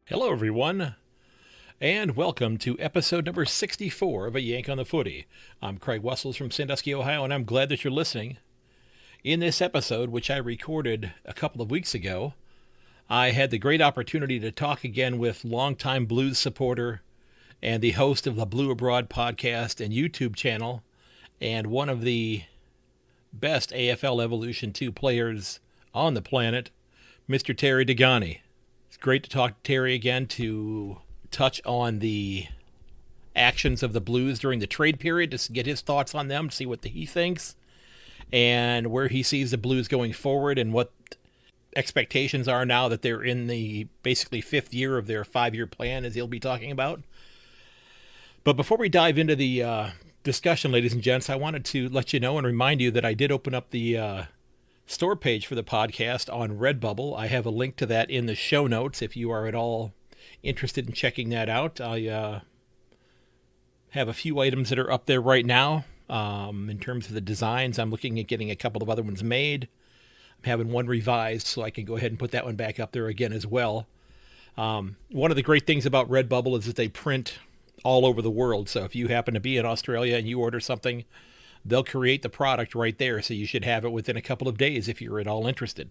Hello, everyone, and welcome to episode number 64 of A Yank on the Footy. I'm Craig Wessels from Sandusky, Ohio, and I'm glad that you're listening. In this episode, which I recorded a couple of weeks ago, I had the great opportunity to talk again with longtime Blues supporter and the host of the Blue Abroad podcast and YouTube channel, and one of the best AFL Evolution 2 players on the planet, Mr. Terry Dehghani. It's great to talk to Terry again to touch on the actions of the Blues during the trade period, to get his thoughts on them, see what he thinks, and where he sees the Blues going forward and what expectations are now that they're in the basically fifth year of their 5-year plan, as he'll be talking about. But before we dive into the discussion, ladies and gents, I wanted to let you know and remind you that I did open up the store page for the podcast on Redbubble. I have a link to that in the show notes if you are at all interested in checking that out. I have a few items that are up there right now. In terms of the designs, I'm looking at getting a couple of other ones made. I'm having one revised, so I can go ahead and put that one back up there again as well. One of the great things about Redbubble is that they print all over the world. So if you happen to be in Australia and you order something, they'll create the product right there, so you should have it within a couple of days if you're at all interested.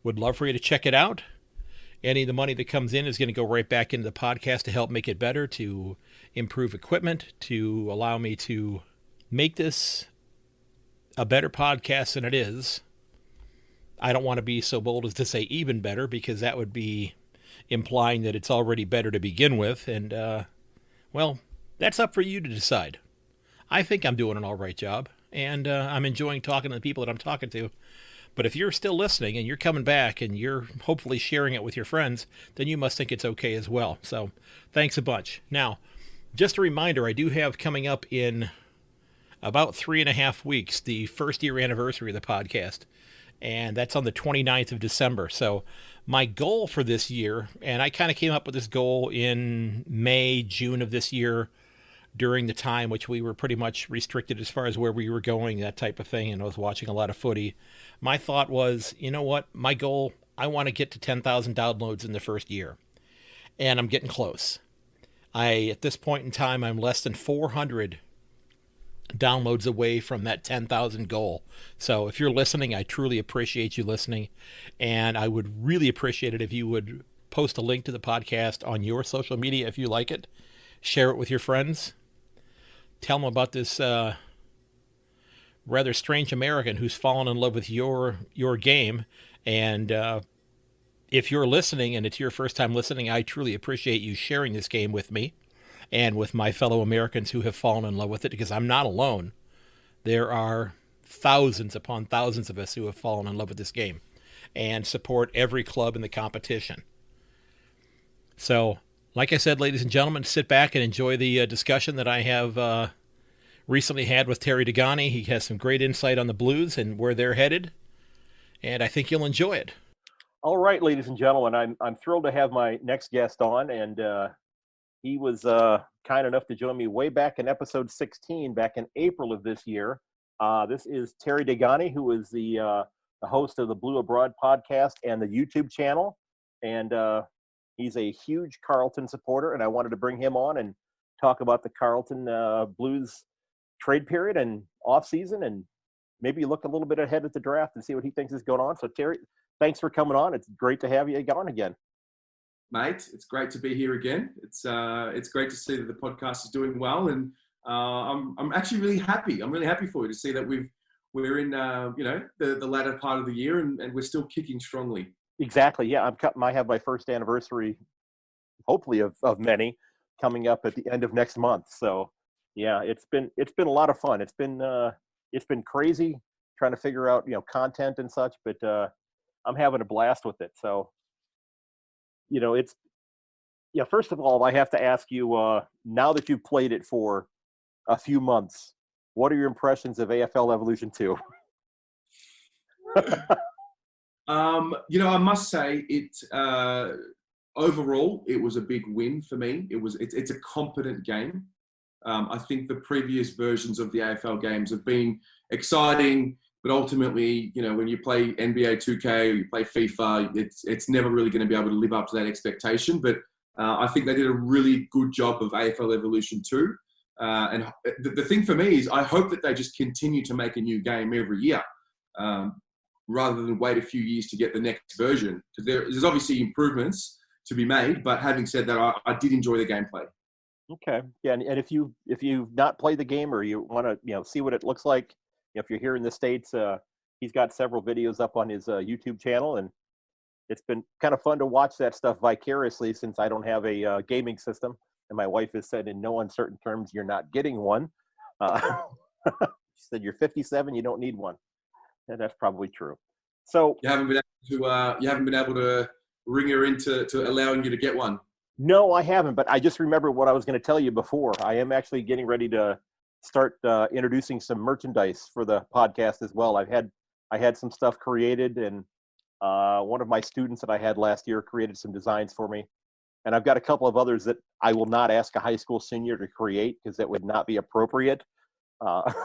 Would love for you to check it out. Any of the money that comes in is going to go right back into the podcast to help make it better, to improve equipment, to allow me to make this a better podcast than it is. I don't want to be so bold as to say even better, because that would be implying that it's already better to begin with. And, well, that's up for you to decide. I think I'm doing an all right job, and I'm enjoying talking to the people that I'm talking to. But if you're still listening and you're coming back and you're hopefully sharing it with your friends, then you must think it's okay as well. So thanks a bunch. Now, just a reminder, I do have coming up in about 3.5 weeks the first year anniversary of the podcast, and that's on the 29th of December. So my goal for this year, and I kind of came up with this goal in May, June of this year, during the time which we were pretty much restricted as far as where we were going, that type of thing, and I was watching a lot of footy. My thought was, you know what, my goal, I want to get to 10,000 downloads in the first year, and I'm getting close. At this point in time, I'm less than 400 downloads away from that 10,000 goal. So if you're listening, I truly appreciate you listening, and I would really appreciate it if you would post a link to the podcast on your social media if you like it. Share it with your friends. Tell them about this rather strange American who's fallen in love with your game. And if you're listening and it's your first time listening, I truly appreciate you sharing this game with me and with my fellow Americans who have fallen in love with it, because I'm not alone. There are thousands upon thousands of us who have fallen in love with this game and support every club in the competition. So, like I said, ladies and gentlemen, sit back and enjoy the discussion that I have recently had with Terry Dehghani. He has some great insight on the Blues and where they're headed, and I think you'll enjoy it. All right, ladies and gentlemen, I'm thrilled to have my next guest on, and he was kind enough to join me way back in episode 16, back in April of this year. This is Terry Dehghani, who is the host of the Blue Abroad podcast and the YouTube channel, and he's a huge Carlton supporter, and I wanted to bring him on and talk about the Carlton Blues trade period and off season, and maybe look a little bit ahead at the draft and see what he thinks is going on. So Terry, thanks for coming on. It's great to have you on again. Mate, it's great to be here again. It's great to see that the podcast is doing well, and I'm actually really happy. I'm really happy for you to see that we're in the latter part of the year, and we're still kicking strongly. Exactly. Yeah, I have my first anniversary, hopefully of many, coming up at the end of next month. So, yeah, it's been a lot of fun. It's been crazy trying to figure out content and such, but I'm having a blast with it. So, first of all, I have to ask you, now that you've played it for a few months, what are your impressions of AFL Evolution 2? I must say overall, it was a big win for me. It's a competent game. I think the previous versions of the AFL games have been exciting, but ultimately, when you play NBA 2K or you play FIFA, it's never really going to be able to live up to that expectation. But I think they did a really good job of AFL Evolution 2. And the thing for me is I hope that they just continue to make a new game every year, rather than wait a few years to get the next version. Because there's obviously improvements to be made, but having said that, I did enjoy the gameplay. Okay. Yeah, and if you've not played the game or you want to see what it looks like, if you're here in the States, he's got several videos up on his YouTube channel, and it's been kind of fun to watch that stuff vicariously since I don't have a gaming system, and my wife has said in no uncertain terms, "You're not getting one." She said, "You're 57, you don't need one," and that's probably true. So you haven't been able to ring her into allowing you to get one. No, I haven't, but I just remembered what I was going to tell you before. I am actually getting ready to start introducing some merchandise for the podcast as well. I had some stuff created, and one of my students that I had last year created some designs for me. And I've got a couple of others that I will not ask a high school senior to create because that would not be appropriate. But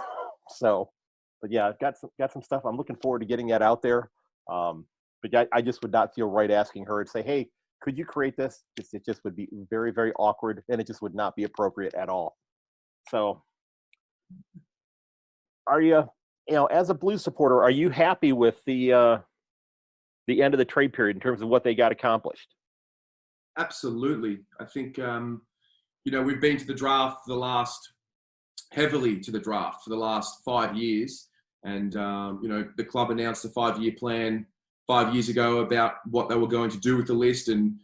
yeah, I've got some stuff. I'm looking forward to getting that out there. But I just would not feel right asking her to say, "Hey, could you create this?" It just would be very, very awkward, and it just would not be appropriate at all. So, are you, as a Blues supporter, are you happy with the end of the trade period in terms of what they got accomplished? Absolutely. I think, we've been to the draft heavily to the draft for the last 5 years. And, the club announced a 5-year plan 5 years ago about what they were going to do with the list. And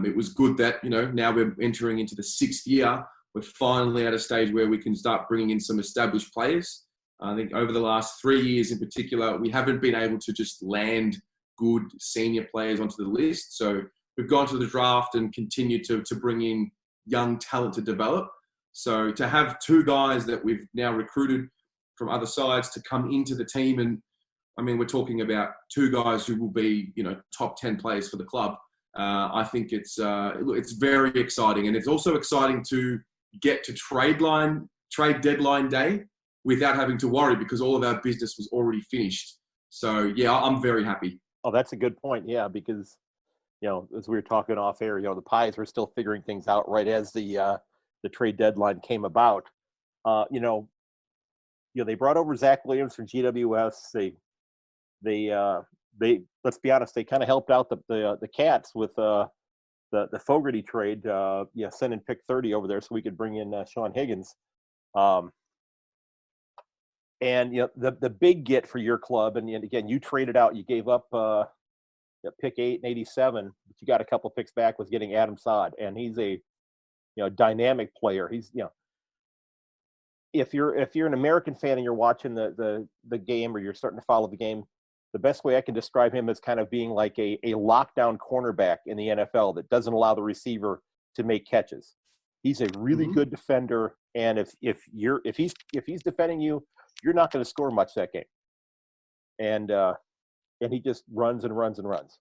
it was good that, now we're entering into the 6th year. We're finally at a stage where we can start bringing in some established players. I think over the last 3 years in particular, we haven't been able to just land good senior players onto the list. So we've gone to the draft and continued to bring in young talent to develop. So to have 2 guys that we've now recruited from other sides to come into the team, and I mean, we're talking about 2 guys who will be, top 10 players for the club. I think it's very exciting, and it's also exciting to get to trade deadline day without having to worry because all of our business was already finished. So yeah, I'm very happy. Oh, that's a good point. Yeah, because as we were talking off air, the Pies were still figuring things out right as the trade deadline came about. They brought over Zach Williams from GWS. They let's be honest, they kind of helped out the Cats with the Fogarty trade. Sending pick 30 over there so we could bring in Sean Higgins. And the big get for your club, and again, you traded out, you gave up pick 8 and 87, but you got a couple picks back, was getting Adam Saad, and he's a dynamic player. He's if you're an American fan and you're watching the game or you're starting to follow the game, the best way I can describe him is kind of being like a lockdown cornerback in the NFL that doesn't allow the receiver to make catches. He's a really good defender, and if he's defending you, you're not going to score much that game. And he just runs and runs and runs.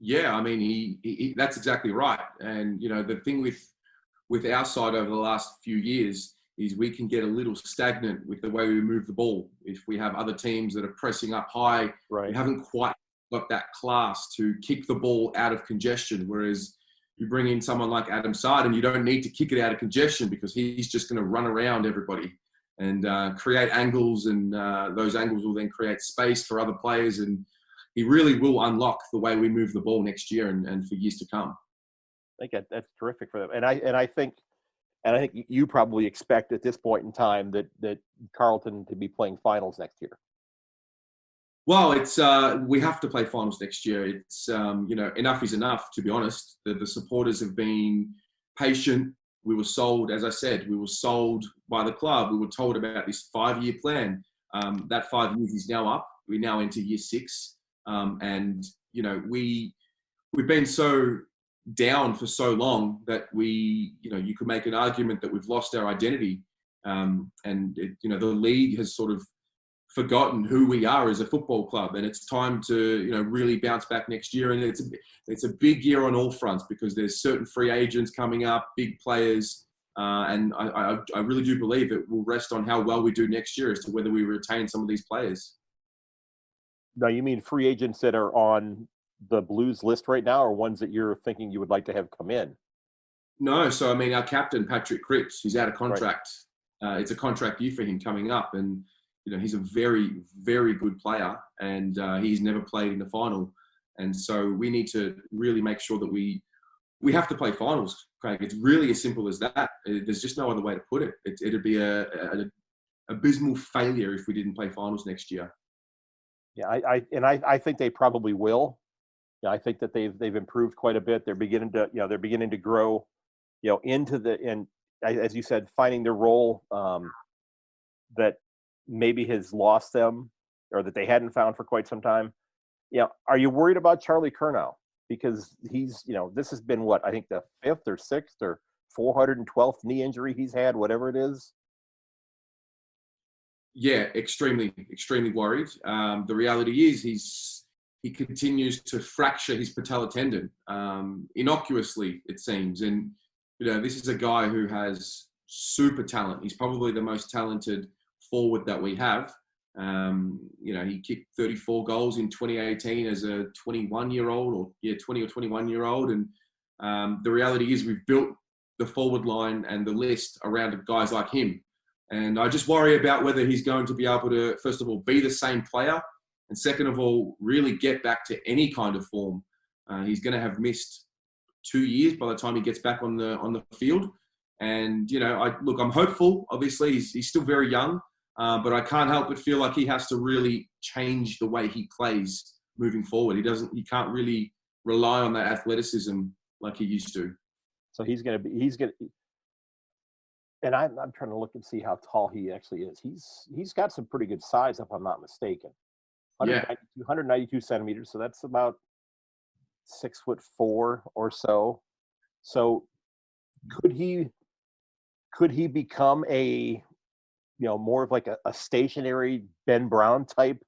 Yeah, I mean, he that's exactly right. And the thing with our side over the last few years is we can get a little stagnant with the way we move the ball. If we have other teams that are pressing up high, right, we haven't quite got that class to kick the ball out of congestion. Whereas you bring in someone like Adam Saad and you don't need to kick it out of congestion because he's just going to run around everybody and create angles, and those angles will then create space for other players, and he really will unlock the way we move the ball next year and for years to come. I think that's terrific for them, and I think you probably expect at this point in time that Carlton to be playing finals next year. Well, it's we have to play finals next year. It's enough is enough, to be honest. The supporters have been patient. We were sold, as I said, by the club. We were told about this 5-year plan. That 5 years is now up. We now enter year 6. And we've been so down for so long that you could make an argument that we've lost our identity. The league has sort of forgotten who we are as a football club, and it's time to really bounce back next year. And it's a big year on all fronts because there's certain free agents coming up, big players, and I really do believe it will rest on how well we do next year as to whether we retain some of these players. No, you mean free agents that are on the Blues list right now, or ones that you're thinking you would like to have come in? No, so I mean, our captain Patrick Cripps, he's out of Right. contract. It's a contract year for him coming up, and he's a very, very good player, and he's never played in the final, and so we need to really make sure that we have to play finals, Craig. It's really as simple as that. There's just no other way to put it. It'd be a abysmal failure if we didn't play finals next year. Yeah, I think they probably will. Yeah, I think that they've improved quite a bit. They're beginning to grow, into and as you said, finding their role that maybe has lost them, or that they hadn't found for quite some time. Are you worried about Charlie Curnow? Because he's, this has been what, I think the 5th or 6th or 412th knee injury he's had, whatever it is. Yeah, extremely, extremely worried. The reality is he continues to fracture his patellar tendon innocuously, it seems. And, this is a guy who has super talent. He's probably the most talented forward that we have. He kicked 34 goals in 2018 as a 21-year-old, 20 or 21-year-old. And the reality is we've built the forward line and the list around guys like him. And I just worry about whether he's going to be able to, first of all, be the same player, and second of all, really get back to any kind of form. He's going to have missed 2 years by the time he gets back on the field. And, I'm hopeful. Obviously, he's still very young, but I can't help but feel like he has to really change the way he plays moving forward. He can't really rely on that athleticism like he used to. So he's going to, and I'm trying to look and see how tall he actually is. He's got some pretty good size, if I'm not mistaken. 192 centimeters. So that's about 6'4" or so. So could he become a, more of like a stationary Ben Brown type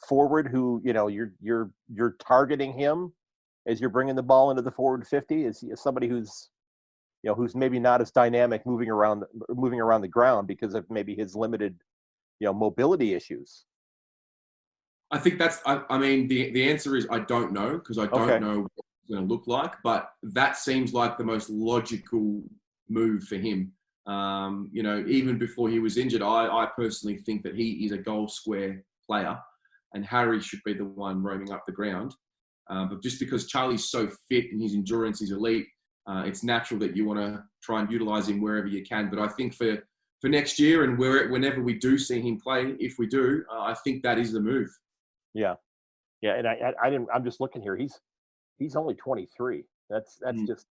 forward who, you're targeting him as you're bringing the ball into the forward 50? Is he somebody who's maybe not as dynamic moving around the ground because of maybe his limited, mobility issues? I think the answer is I don't know, because I don't know what it's going to look like, but that seems like the most logical move for him. Even before he was injured, I personally think that he is a goal square player, and Harry should be the one roaming up the ground. But just because Charlie's so fit and his endurance is elite, it's natural that you want to try and utilize him wherever you can. But I think for next year and whenever we do see him play, if we do, I think that is the move. Yeah. And I'm just looking here. He's only 23. That's just,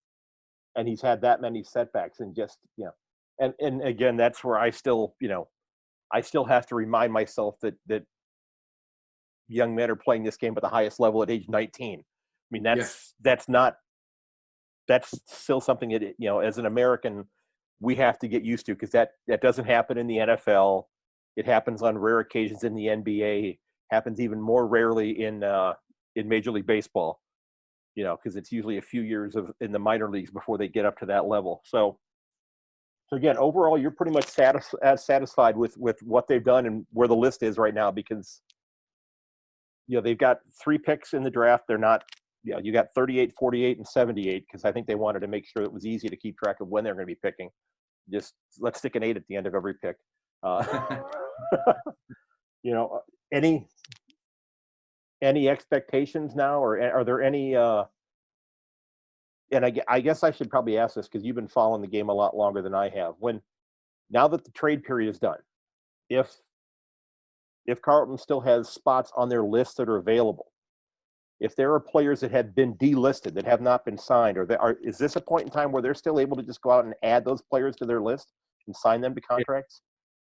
and he's had that many setbacks, and just, and again, that's where I still have to remind myself that young men are playing this game at the highest level at age 19. I mean, that's still something that, as an American, we have to get used to, because that doesn't happen in the NFL. It happens on rare occasions in the NBA. Happens even more rarely in Major League Baseball, because it's usually a few years in the minor leagues before they get up to that level. So again, overall, you're pretty much satisfied with what they've done and where the list is right now, because they've got 3 picks in the draft. They're not, you got 38, 48, and 78, because I think they wanted to make sure it was easy to keep track of when they're going to be picking. Just let's stick an 8 at the end of every pick. Any expectations now, or are there any? And I guess I should probably ask this, because you've been following the game a lot longer than I have. Now that the trade period is done, if Carlton still has spots on their list that are available, if there are players that have been delisted, that have not been signed, is this a point in time where they're still able to just go out and add those players to their list and sign them to contracts?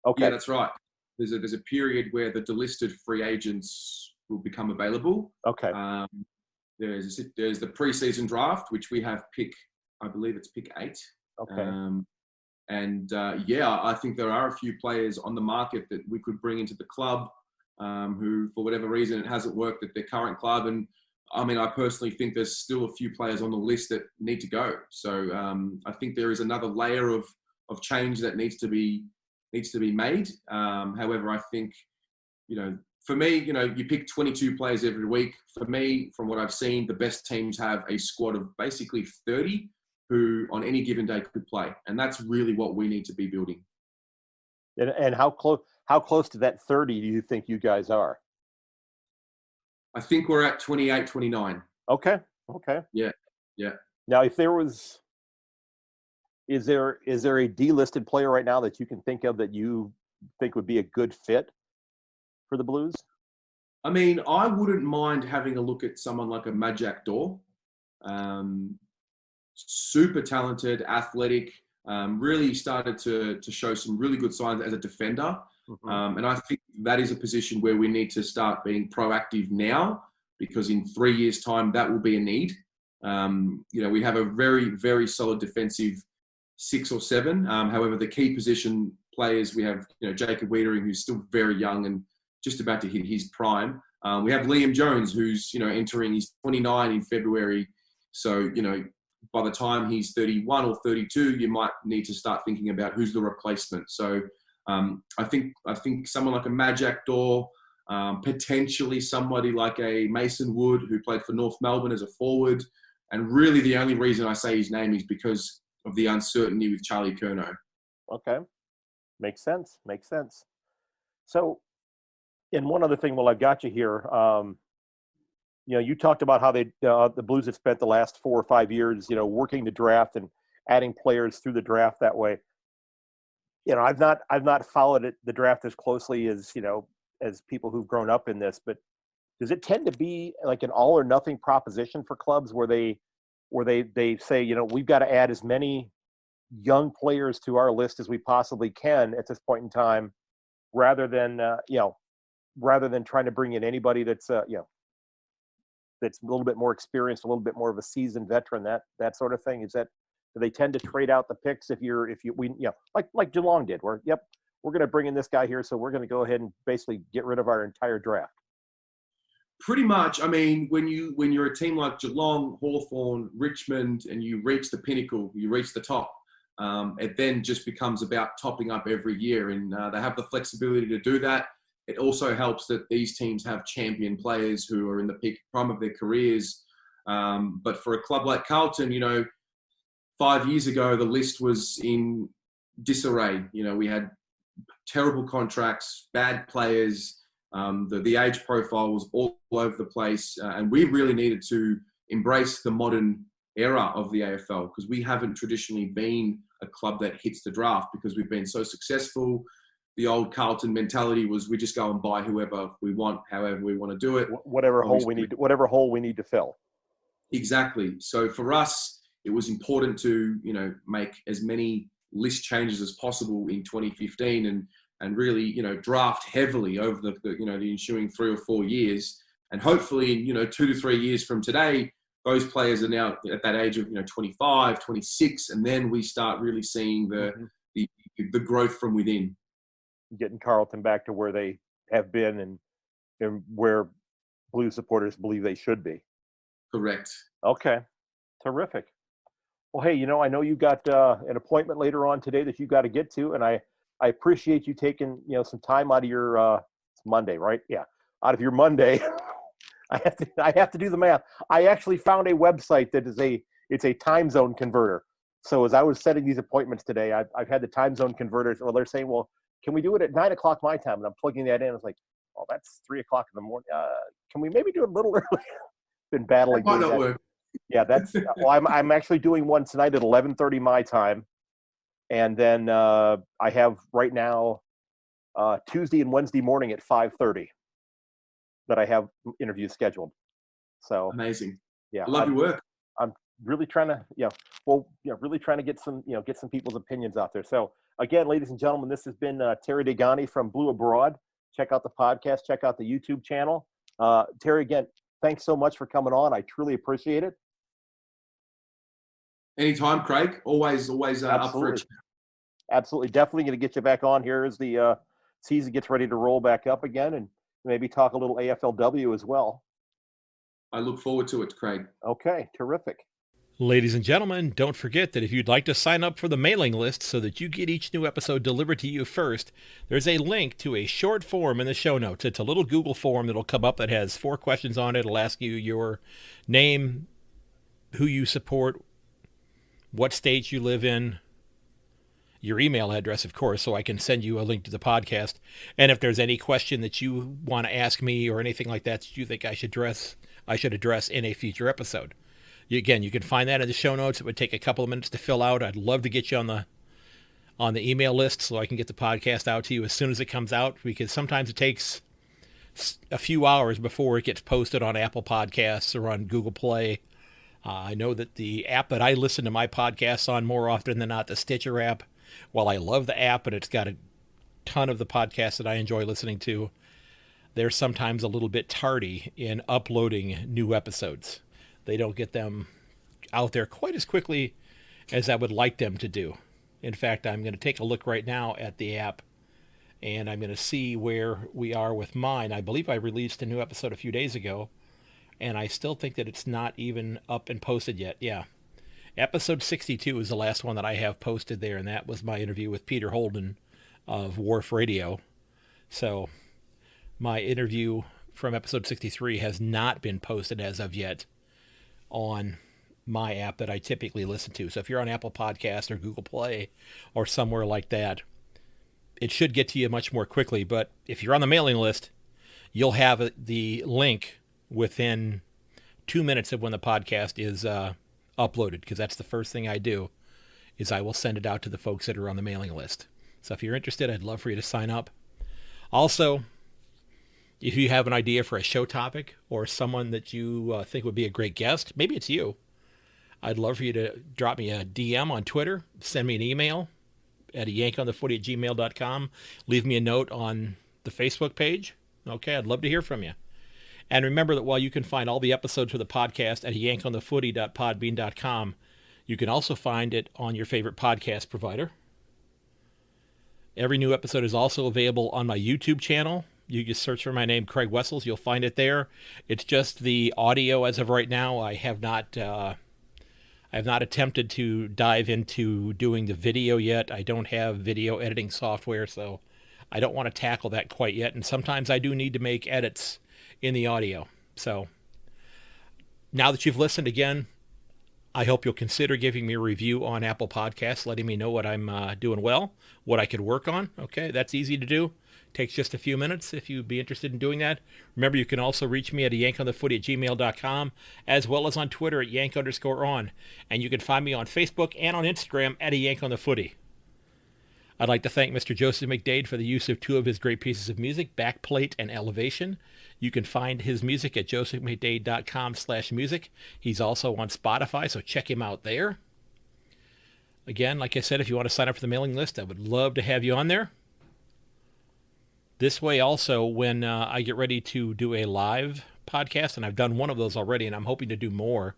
Okay. Yeah, that's right. There's a period where the delisted free agents will become available. Okay. There's the preseason draft, which we have I believe it's pick 8. Okay. I think there are a few players on the market that we could bring into the club, who, for whatever reason, it hasn't worked at their current club. And I mean, I personally think there's still a few players on the list that need to go. So I think there is another layer of change that needs to be made. However, I think, for me, you pick 22 players every week. For me, from what I've seen, the best teams have a squad of basically 30 who on any given day could play. And that's really what we need to be building. And how close to that 30 do you think you guys are? I think we're at 28, 29. Okay. Yeah. Now, if there was, is there a delisted player right now that you can think of that you think would be a good fit for the Blues? I mean, I wouldn't mind having a look at someone like a Majak Dor. Super talented, athletic, really started to show some really good signs as a defender. Mm-hmm. And I think that is a position where we need to start being proactive now, because in 3 years' time, that will be a need. We have a very, very solid defensive 6 or 7. However, the key position players, we have, Jacob Wiedering, who's still very young and just about to hit his prime. We have Liam Jones, who's, entering his 29 in February. So, by the time he's 31 or 32, you might need to start thinking about who's the replacement. So I think someone like a Majak Dor, potentially somebody like a Mason Wood, who played for North Melbourne as a forward. And really the only reason I say his name is because of the uncertainty with Charlie Curnow. Okay. Makes sense. So, and one other thing, while I've got you here, you talked about how the Blues have spent the last 4 or 5 years, working the draft and adding players through the draft that way. I've not followed the draft as closely as as people who've grown up in this, but does it tend to be like an all or nothing proposition for clubs where they say, we've got to add as many young players to our list as we possibly can at this point in time, rather than trying to bring in anybody that's that's a little bit more experienced, a little bit more of a seasoned veteran, that sort of thing? Do they tend to trade out the picks like Geelong did, where we're going to bring in this guy here, so we're going to go ahead and basically get rid of our entire draft? Pretty much. I mean, when you're a team like Geelong, Hawthorn, Richmond, and you reach the pinnacle, you reach the top, it then just becomes about topping up every year, and they have the flexibility to do that. It also helps that these teams have champion players who are in the peak prime of their careers. But for a club like Carlton, 5 years ago, the list was in disarray. We had terrible contracts, bad players. The age profile was all over the place. And we really needed to embrace the modern era of the AFL, because we haven't traditionally been a club that hits the draft because we've been so successful. The old Carlton mentality was we just go and buy whoever we want, however we want to do it. Whatever hole we need to fill. Exactly. So for us, it was important to, make as many list changes as possible in 2015 and really, draft heavily over the ensuing 3 or 4 years. And hopefully in, 2 to 3 years from today, those players are now at that age of, 25, 26, and then we start really seeing the growth from within. Getting Carlton back to where they have been and where Blue supporters believe they should be. Correct. Okay. Terrific. Well, hey, I know you got an appointment later on today that you got to get to, and I appreciate you taking, some time out of your it's Monday, right? Yeah. Out of your Monday. I have to do the math. I actually found a website that it's a time zone converter. So as I was setting these appointments today, I've had the time zone converters. Well, they're saying, well, can we do it at 9 o'clock my time? And I'm plugging that in. I was like, oh, that's 3 o'clock in the morning. Can we maybe do it a little early? Been battling. That might not work. Yeah, that's. Well, I'm actually doing one tonight at 11:30 my time, and then I have right now Tuesday and Wednesday morning at 5:30 that I have interviews scheduled. So amazing. Yeah, I love your work. I'm really trying to, really trying to get some people's opinions out there. So again, ladies and gentlemen, this has been Terry Dehghani from Blue Abroad. Check out the podcast. Check out the YouTube channel. Terry, again, thanks so much for coming on. I truly appreciate it. Anytime, Craig. Always up for it. Absolutely. Definitely going to get you back on here as the season gets ready to roll back up again, and maybe talk a little AFLW as well. I look forward to it, Craig. Okay, terrific. Ladies and gentlemen, don't forget that if you'd like to sign up for the mailing list so that you get each new episode delivered to you first, there's a link to a short form in the show notes. It's a little Google form that'll come up that has 4 questions on it. It'll ask you your name, who you support, what state you live in, your email address, of course, so I can send you a link to the podcast. And if there's any question that you want to ask me or anything like that you think I should address in a future episode. Again, you can find that in the show notes. It would take a couple of minutes to fill out. I'd love to get you on the email list so I can get the podcast out to you as soon as it comes out, because sometimes it takes a few hours before it gets posted on Apple Podcasts or on Google Play. I know that the app that I listen to my podcasts on more often than not, the Stitcher app, while I love the app and it's got a ton of the podcasts that I enjoy listening to, they're sometimes a little bit tardy in uploading new episodes. They don't get them out there quite as quickly as I would like them to do. In fact, I'm going to take a look right now at the app, and I'm going to see where we are with mine. I believe I released a new episode a few days ago, and I still think that it's not even up and posted yet. Yeah. Episode 62 is the last one that I have posted there, and that was my interview with Peter Holden of Wharf Radio. So my interview from episode 63 has not been posted as of yet on my app that I typically listen to. So if you're on Apple Podcast or Google Play or somewhere like that, it should get to you much more quickly. But if you're on the mailing list, you'll have the link within 2 minutes of when the podcast is uploaded, because that's the first thing I do, is I will send it out to the folks that are on the mailing list. So if you're interested, I'd love for you to sign up. Also, if you have an idea for a show topic or someone that you think would be a great guest, maybe it's you, I'd love for you to drop me a DM on Twitter, send me an email at yankonthefooty@gmail.com, leave me a note on the Facebook page. Okay, I'd love to hear from you. And remember that while you can find all the episodes of the podcast at yankonthefooty.podbean.com, you can also find it on your favorite podcast provider. Every new episode is also available on my YouTube channel. You just search for my name, Craig Wessels. You'll find it there. It's just the audio as of right now. I have not attempted to dive into doing the video yet. I don't have video editing software, so I don't want to tackle that quite yet. And sometimes I do need to make edits in the audio. So now that you've listened again, I hope you'll consider giving me a review on Apple Podcasts, letting me know what I'm doing well, what I could work on. Okay, that's easy to do. Takes just a few minutes if you'd be interested in doing that. Remember, you can also reach me at yankonthefooty@gmail.com, as well as on Twitter at yank_on. And you can find me on Facebook and on Instagram at @yankonthefooty. I'd like to thank Mr. Joseph McDade for the use of 2 of his great pieces of music, Backplate and Elevation. You can find his music at josephmcdade.com/music. He's also on Spotify, so check him out there. Again, like I said, if you want to sign up for the mailing list, I would love to have you on there. This way also, when I get ready to do a live podcast, and I've done one of those already, and I'm hoping to do more,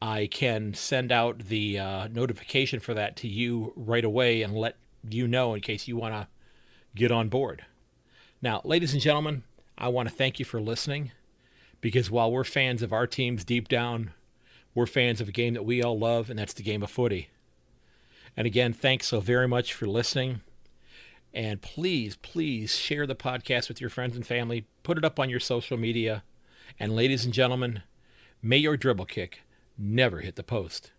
I can send out the notification for that to you right away and let you know in case you want to get on board. Now, ladies and gentlemen, I want to thank you for listening, because while we're fans of our teams deep down, we're fans of a game that we all love, and that's the game of footy. And again, thanks so very much for listening. And please, please share the podcast with your friends and family. Put it up on your social media. And ladies and gentlemen, may your dribble kick never hit the post.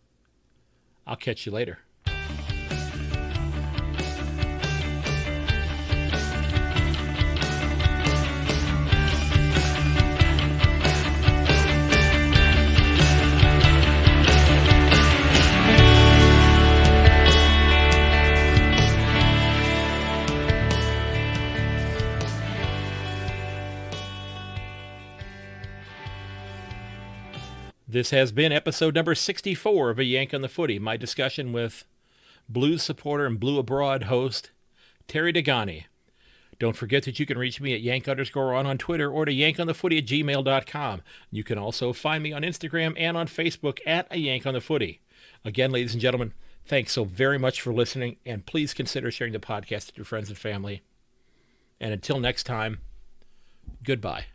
I'll catch you later. This has been episode number 64 of A Yank on the Footy, my discussion with Blues supporter and Blue Abroad host Terry Dehghani. Don't forget that you can reach me at yank_on Twitter or to yankonthefooty@gmail.com. You can also find me on Instagram and on Facebook at A Yank on the Footy. Again, ladies and gentlemen, thanks so very much for listening, and please consider sharing the podcast with your friends and family. And until next time, goodbye.